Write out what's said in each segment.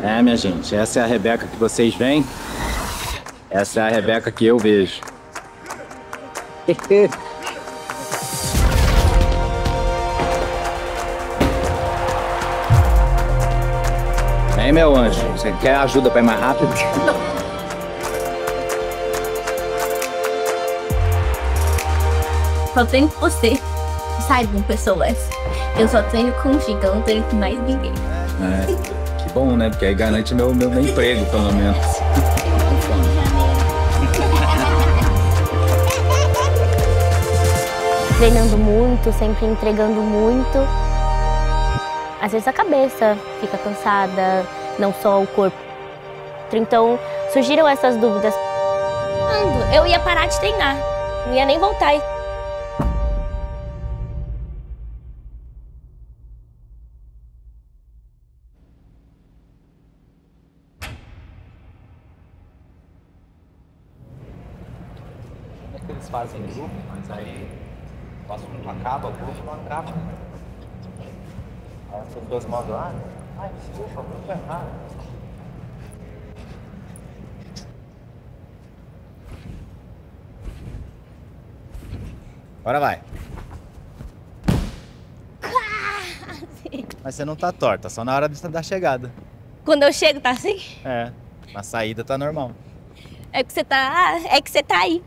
É, minha gente, essa é a Rebeca que vocês veem. Essa é a Rebeca que eu vejo. Hein, meu anjo? Você quer ajuda pra ir mais rápido? Só treino com você. Saibam, pessoas. Eu só treino contigo, eu não treino com mais ninguém. É, que bom, né? Porque aí garante meu emprego, pelo menos. Treinando muito, sempre entregando muito. Às vezes a cabeça fica cansada, não só o corpo. Então surgiram essas dúvidas. Quando eu ia parar de treinar, não ia nem voltar. Como é que eles fazem grupo, mas aí o assunto acaba, o grupo não acaba. Aí as pessoas mandam, desculpa, o grupo é errado. Agora vai. Mas você não tá torta, só na hora da chegada. Quando eu chego, tá assim? É, na saída tá normal. É que você tá aí.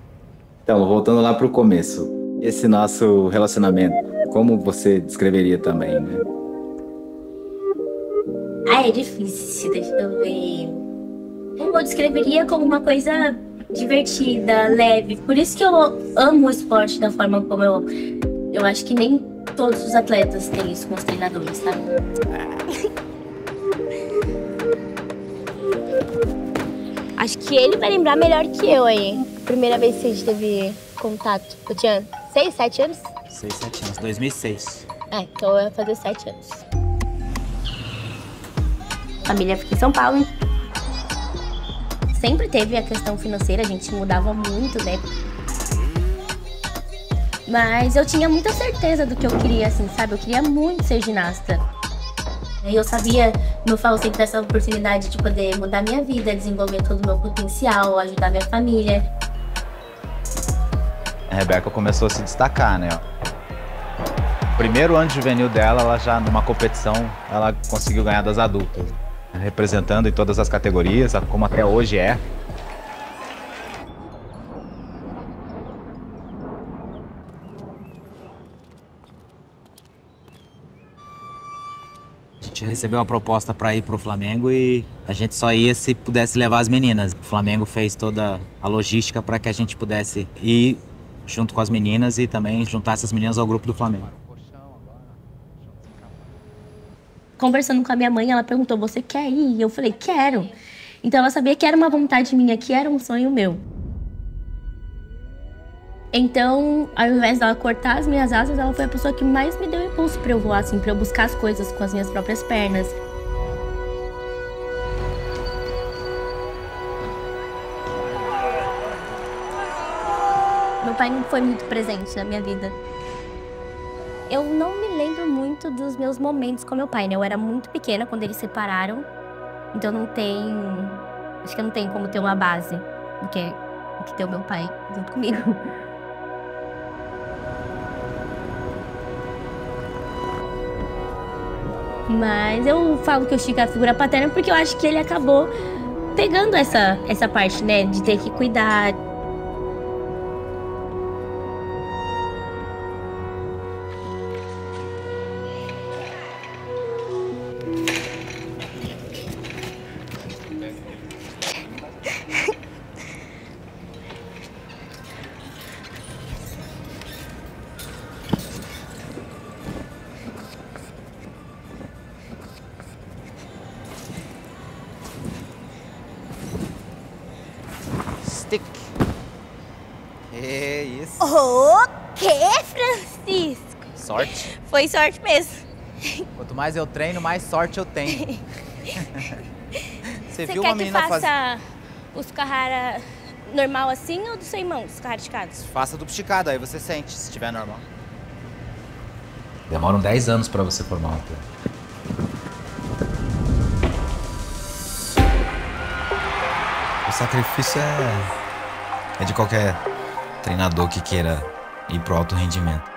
Então, voltando lá pro começo, esse nosso relacionamento, como você descreveria também, né? É difícil, deixa eu ver. Eu descreveria como uma coisa divertida, leve. Por isso que eu amo o esporte da forma como eu acho que nem todos os atletas têm isso com os treinadores, sabe? Acho que ele vai lembrar melhor que eu aí. Primeira vez que a gente teve contato. Eu tinha 6, 7 anos? 6, 7 anos, 2006. Então eu ia fazer 7 anos. Família fica em São Paulo, hein? Sempre teve a questão financeira, a gente mudava muito, né? Mas eu tinha muita certeza do que eu queria, assim, sabe? Eu queria muito ser ginasta. E eu sabia, meu FAO sempre essa oportunidade de poder mudar minha vida, desenvolver todo o meu potencial, ajudar minha família. A Rebeca começou a se destacar, né? Primeiro ano juvenil dela, ela já numa competição, ela conseguiu ganhar das adultas. Representando em todas as categorias, como até hoje é. A gente recebeu uma proposta para ir pro Flamengo e a gente só ia se pudesse levar as meninas. O Flamengo fez toda a logística para que a gente pudesse ir junto com as meninas e também juntar essas meninas ao grupo do Flamengo. Conversando com a minha mãe, ela perguntou, você quer ir? E eu falei, quero. Então ela sabia que era uma vontade minha, que era um sonho meu. Então, ao invés dela cortar as minhas asas, ela foi a pessoa que mais me deu impulso pra eu voar, assim, pra eu buscar as coisas com as minhas próprias pernas. Meu pai não foi muito presente na minha vida. Eu não me lembro muito dos meus momentos com meu pai, né? Eu era muito pequena quando eles se separaram. Então não tem... Acho que eu não tenho como ter uma base do que ter o meu pai junto comigo. Mas eu falo que o Chico é a figura paterna porque eu acho que ele acabou pegando essa parte, né? De ter que cuidar. Stick. É isso. O quê, Francisco? Sorte. Foi sorte mesmo. Quanto mais eu treino, mais sorte eu tenho. Você viu quer uma que menina faça os Carrara normal assim ou do seu irmão, os Carrara esticados? Faça duplo esticado, aí você sente, se estiver normal. Demoram 10 anos pra você formar uma perna. sacrifício é de qualquer treinador que queira ir pro alto rendimento.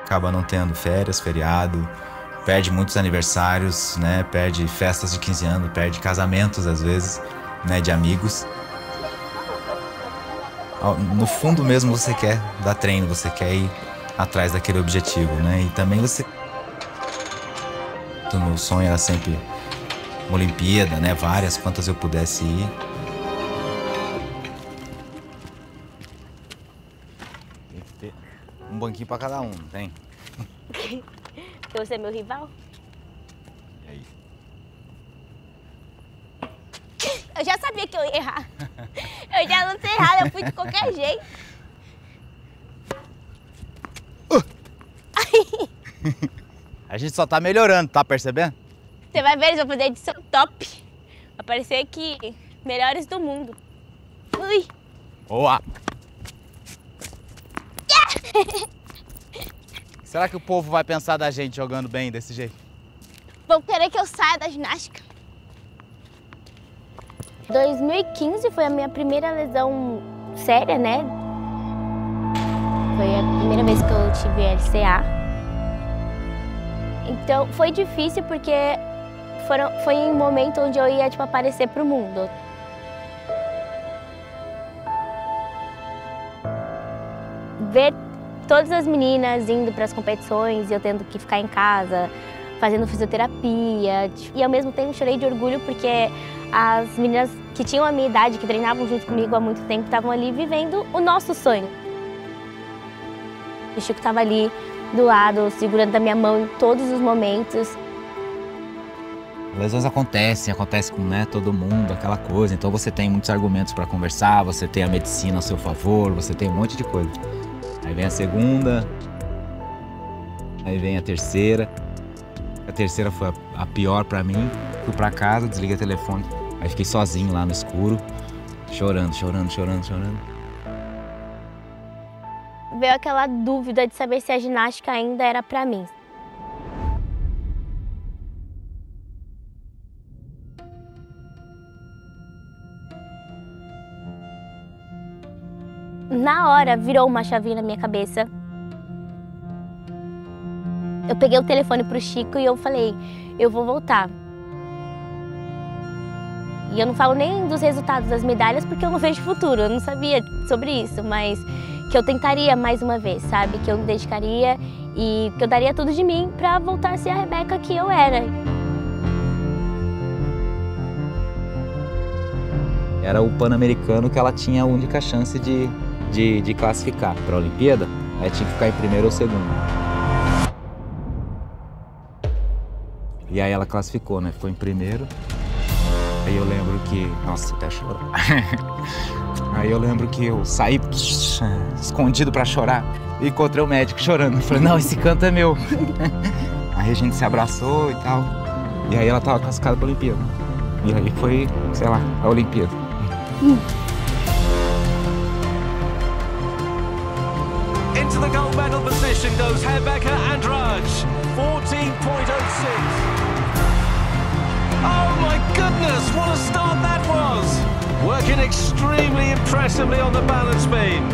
Acaba não tendo férias, feriado, perde muitos aniversários, né? Perde festas de 15 anos, perde casamentos às vezes, né? De amigos. No fundo mesmo você quer dar treino, você quer ir atrás daquele objetivo, né? E também você... O meu sonho era sempre uma Olimpíada, né? Várias, quantas eu pudesse ir. Tem que ter um banquinho pra cada um, não tem? Porque você é meu rival? E aí? Eu já sabia que eu ia errar. Eu já não sei errar, eu fui de qualquer jeito. A gente só tá melhorando, tá percebendo? Você vai ver, eles vão fazer edição top. Vai parecer aqui, melhores do mundo. Ui! Boa! Será que o povo vai pensar da gente jogando bem desse jeito? Vão querer que eu saia da ginástica. 2015 foi a minha primeira lesão séria, né? Foi a primeira vez que eu tive LCA. Então foi difícil porque foi em um momento onde eu ia tipo, aparecer pro mundo. Ver todas as meninas indo para as competições e eu tendo que ficar em casa, fazendo fisioterapia. E ao mesmo tempo chorei de orgulho porque as meninas que tinham a minha idade, que treinavam junto comigo há muito tempo, estavam ali vivendo o nosso sonho. O Chico estava ali do lado, segurando a minha mão em todos os momentos. Lesões acontecem com, né, todo mundo, aquela coisa. Então você tem muitos argumentos para conversar, você tem a medicina ao seu favor, você tem um monte de coisa. Aí vem a segunda, aí vem a terceira. A terceira foi a pior para mim. Fui para casa, desliguei o telefone. Aí fiquei sozinho lá no escuro, chorando. Veio aquela dúvida de saber se a ginástica ainda era para mim. Na hora, virou uma chavinha na minha cabeça. Eu peguei o telefone pro Chico e eu falei, eu vou voltar. E eu não falo nem dos resultados das medalhas porque eu não vejo futuro, eu não sabia sobre isso, mas que eu tentaria mais uma vez, sabe? Que eu me dedicaria e que eu daria tudo de mim pra voltar a ser a Rebeca que eu era. Era o Pan-Americano que ela tinha a única chance de classificar para a Olimpíada. Aí tinha que ficar em primeiro ou segundo. E aí ela classificou, né? Ficou em primeiro. Aí eu lembro que... Nossa, até chorar. Aí eu lembro que eu saí escondido pra chorar e encontrei o médico chorando. Eu falei, não, esse canto é meu. Aí a gente se abraçou e tal. E aí ela tava classificada pra Olimpíada. E aí foi, sei lá, a Olimpíada. Into the gold medal position goes Rebecca Andrade, 14.06. Oh my goodness, what a start that was! Working extremely impressively on the balance beam.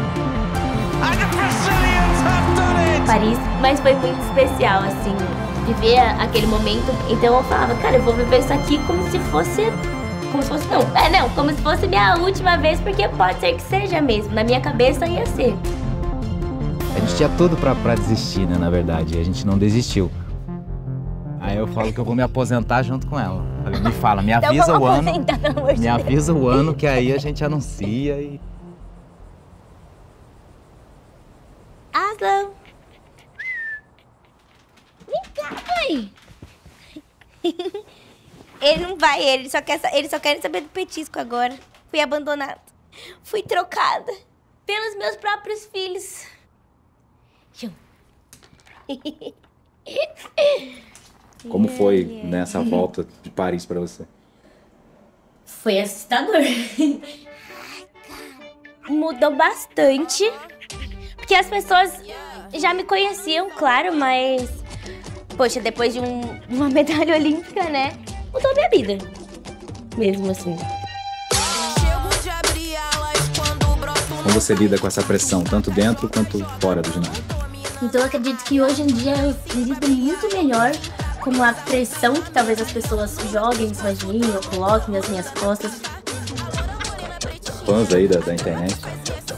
And the Brazilians have done it! Paris, mas foi muito especial, assim, viver aquele momento. Então eu falava, cara, eu vou viver isso aqui como se fosse minha última vez, porque pode ser que seja mesmo. Na minha cabeça ia ser. A gente tinha tudo pra desistir, né, na verdade, e a gente não desistiu. Aí eu falo que eu vou me aposentar junto com ela. Me fala, me avisa então, o ano. Me avisa o ano que aí a gente anuncia e... Aslan! Vem cá, mãe! Ele não vai, ele só quer saber do petisco agora. Fui abandonada. Fui trocada pelos meus próprios filhos. Como foi nessa volta de Paris pra você? Foi assustador. Mudou bastante. Porque as pessoas já me conheciam, claro, mas... Poxa, depois de uma medalha olímpica, né? Mudou minha vida. Mesmo assim. você lida com essa pressão, tanto dentro quanto fora do ginásio? Então eu acredito que hoje em dia eu lido muito melhor com a pressão que talvez as pessoas joguem em cima de mim ou coloquem nas minhas costas. Fãs aí da internet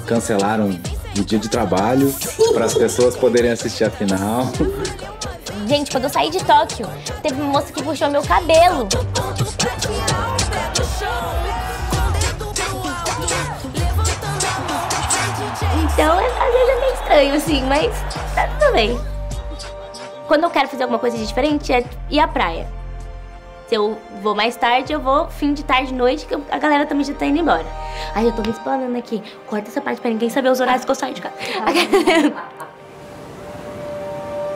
cancelaram o dia de trabalho para as pessoas poderem assistir a final. Gente, quando eu saí de Tóquio, teve uma moça que puxou meu cabelo. Então, às vezes é meio estranho, assim, mas tá tudo bem. Quando eu quero fazer alguma coisa diferente, é ir à praia. Se eu vou mais tarde, eu vou fim de tarde, noite, que a galera também já tá indo embora. Aí eu tô me explanando aqui. Corta essa parte pra ninguém saber os horários que eu saio de casa.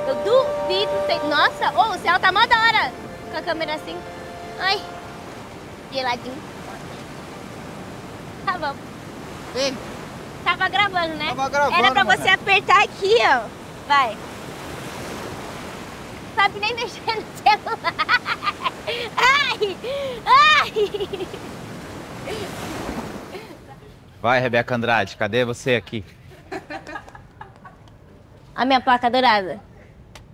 Eu duvido. Nossa, o céu tá mó da hora. Com a câmera assim. Ai, geladinho. Tá bom. Ei. Tava gravando, né? Tava gravando, era pra mano. você apertar aqui, ó. Vai. Sabe nem mexer no celular. Ai! Ai! Vai, Rebeca Andrade, cadê você aqui? A minha placa dourada.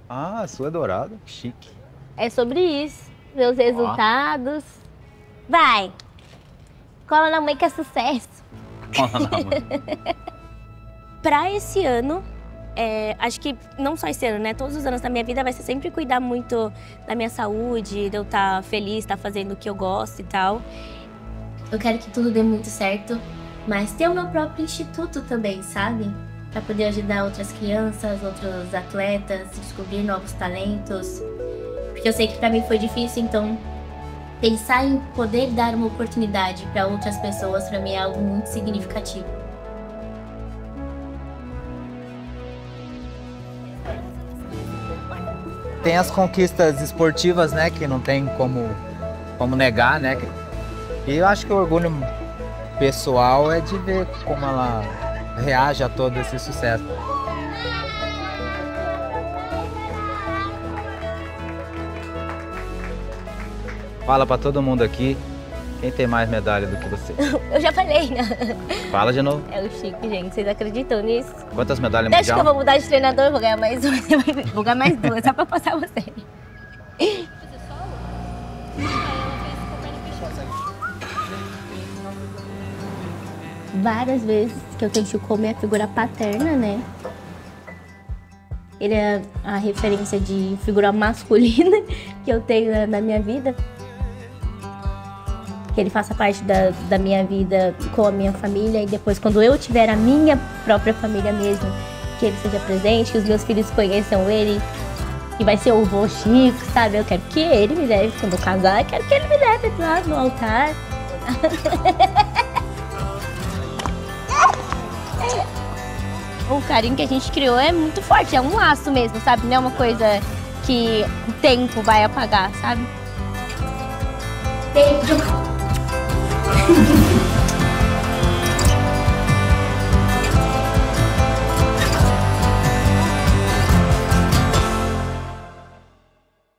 Ah, a sua é dourada, chique. É sobre isso. Meus resultados. Vai. Cola na mãe que é sucesso. Pra esse ano, acho que não só esse ano, né? Todos os anos da minha vida vai ser sempre cuidar muito da minha saúde, de eu estar feliz, estar fazendo o que eu gosto e tal. Eu quero que tudo dê muito certo, mas ter o meu próprio instituto também, sabe? Pra poder ajudar outras crianças, outros atletas, descobrir novos talentos. Porque eu sei que pra mim foi difícil, então pensar em poder dar uma oportunidade pra outras pessoas, pra mim é algo muito significativo. Tem as conquistas esportivas, né, que não tem como negar, né? E eu acho que o orgulho pessoal é de ver como ela reage a todo esse sucesso. Fala pra todo mundo aqui, quem tem mais medalha do que você? Eu já falei, né? Fala de novo. É o Chico, gente. Vocês acreditam nisso? Quantas medalhas Deixa que eu mundial? vou mudar de treinador, vou ganhar mais uma. Você vai ver. Vou ganhar mais duas, só pra passar você. Várias vezes que eu tenho Chico como minha figura paterna, né? Ele é a referência de figura masculina que eu tenho na minha vida. Que ele faça parte da minha vida com a minha família e depois, quando eu tiver a minha própria família mesmo, que ele seja presente, que os meus filhos conheçam ele, que vai ser o vô Chico, sabe? Eu quero que ele me leve, quando eu casar, eu quero que ele me leve lá no altar. O carinho que a gente criou é muito forte, é um laço mesmo, sabe? Não é uma coisa que o tempo vai apagar, sabe? Beijo!